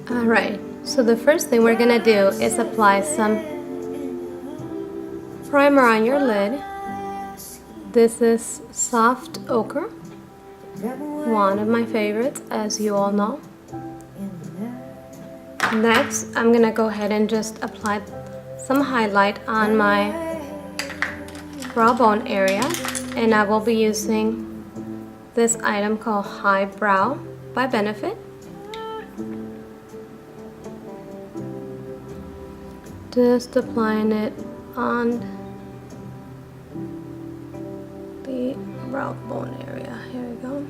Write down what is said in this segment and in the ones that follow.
Alright, so the first thing we're gonna do is apply some primer on your lid. This is soft ochre, one of my favorites, as you all know. Next, I'm gonna go ahead and just apply some highlight on my brow bone area, and I will be using this item called High Brow by Benefit. Just applying it on the brow bone area. Here we go.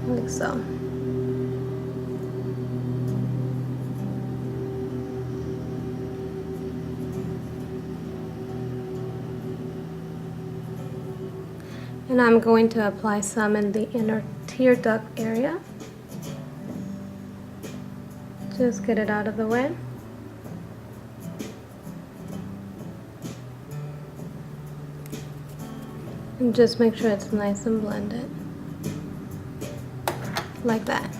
Like so. And I'm going to apply some in the inner tear duct area. Just get it out of the way. And just make sure it's nice and blended. Like that.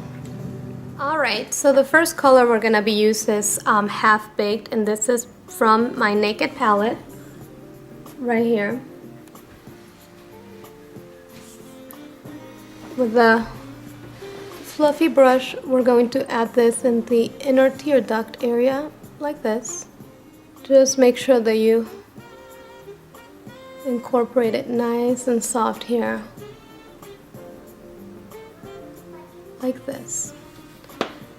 Alright, so the first color we're going to be using is Half Baked, and this is from my Naked palette. Right here. With the fluffy brush, we're going to add this in the inner tear duct area, like this. Just make sure that you incorporate it nice and soft here, like this.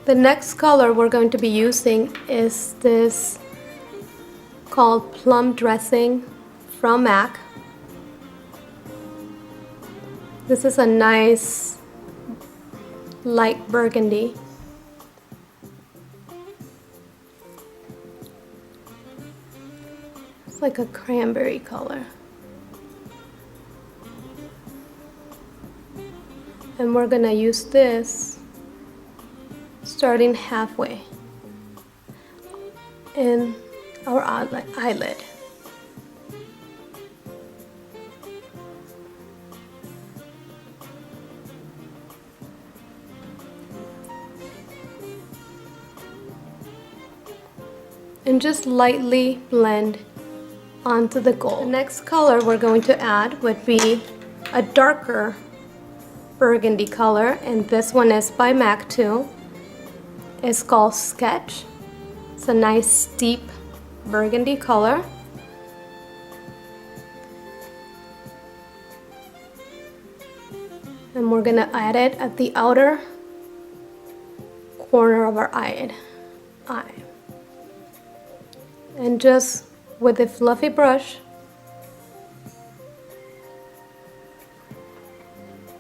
The next color we're going to be using is this called Plum Dressing from MAC. This is a nice light burgundy. It's like a cranberry color. And we're gonna use this starting halfway in our eyelid. And just lightly blend onto the gold. The next color we're going to add would be a darker burgundy color, and this one is by MAC too. It's called Sketch. It's a nice deep burgundy color. And we're gonna add it at the outer corner of our eye. And just with a fluffy brush,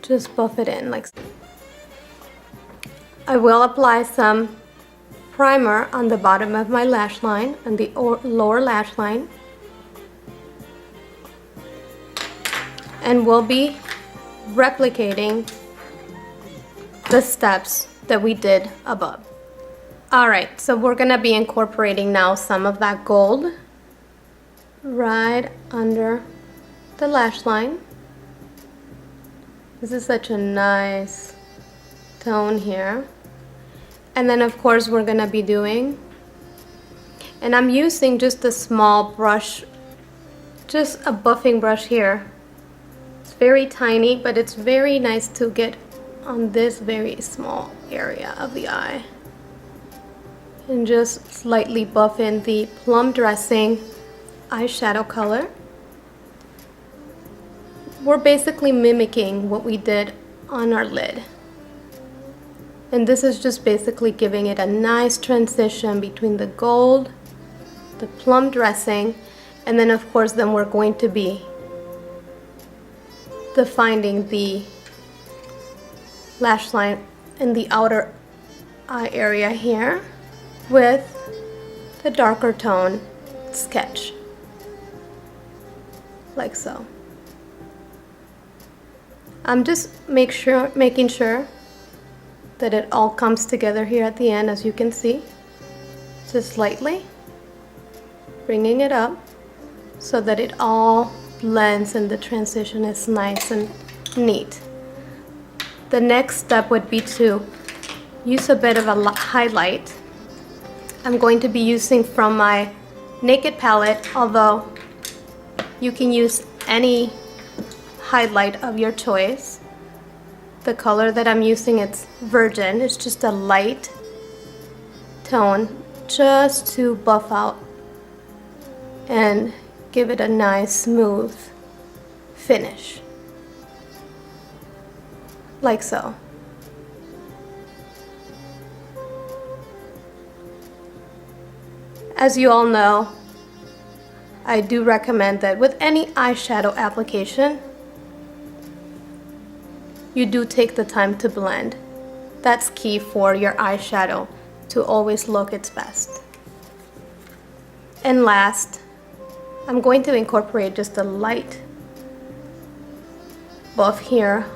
just buff it in like so. I will apply some primer on the bottom of my lash line and the lower lash line, and we'll be replicating the steps that we did above. Alright, so we're gonna be incorporating now some of that gold right under the lash line. This is such a nice tone here. And then of course we're gonna be doing, and I'm using just a small brush, just a buffing brush here. It's very tiny, but it's very nice to get on this very small area of the eye. And just slightly buff in the Plum Dressing eyeshadow color. We're basically mimicking what we did on our lid. And this is just basically giving it a nice transition between the gold, the Plum Dressing, and then of course then we're going to be defining the lash line in the outer eye area here with the darker tone sketch, like so. I'm just making sure that it all comes together here at the end, as you can see. Just lightly bringing it up so that it all blends and the transition is nice and neat. The next step would be to use a bit of a highlight. I'm going to be using from my Naked palette, although you can use any highlight of your choice. The color that I'm using, it's Virgin. It's just a light tone just to buff out and give it a nice smooth finish, like so. As you all know, I do recommend that with any eyeshadow application, you do take the time to blend. That's key for your eyeshadow to always look its best. And last, I'm going to incorporate just a light buff here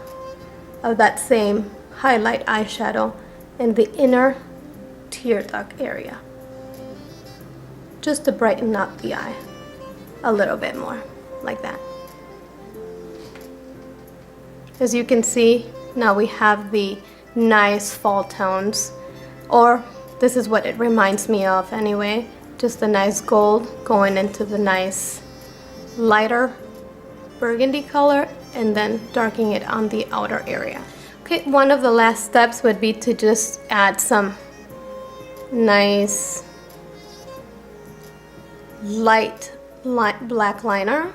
of that same highlight eyeshadow in the inner tear duct area, just to brighten up the eye a little bit more, like that. As you can see, now we have the nice fall tones, or this is what it reminds me of anyway, just a nice gold going into the nice lighter burgundy color and then darkening it on the outer area. Okay, one of the last steps would be to just add some nice light black liner,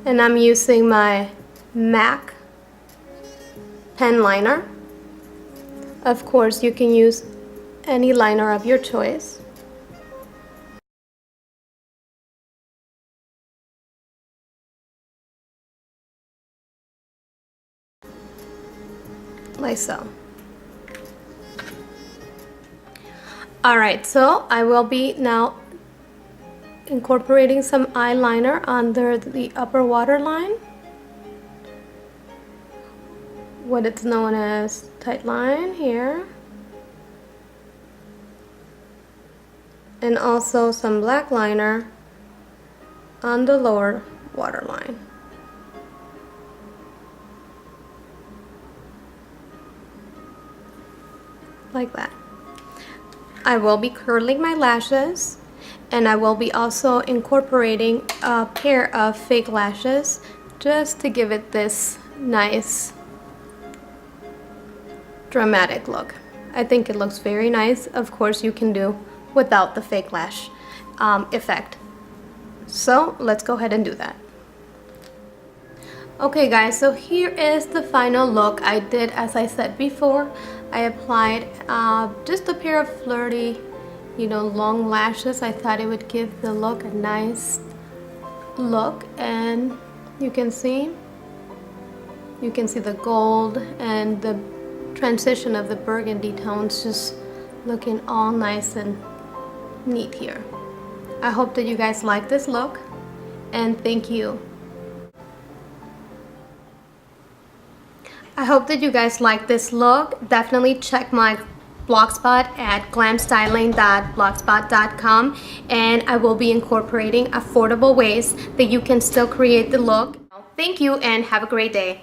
and I'm using my MAC pen liner. Of course, you can use any liner of your choice. Like so. Alright, so I will be now incorporating some eyeliner under the upper waterline, what it's known as tight line here, and also some black liner on the lower waterline. Like that. I will be curling my lashes, and I will be also incorporating a pair of fake lashes just to give it this nice dramatic look. I think it looks very nice. Of course, you can do without the fake lash effect. So let's go ahead and do that. Okay guys, so here is the final look. I did, as I said before, I applied just a pair of flirty, long lashes. I thought it would give the look a nice look, and you can see the gold and the transition of the burgundy tones just looking all nice and neat here. I hope that you guys like this look, and thank you. I hope that you guys like this look. Definitely check my blogspot at glamstyling.blogspot.com, and I will be incorporating affordable ways that you can still create the look. Thank you and have a great day.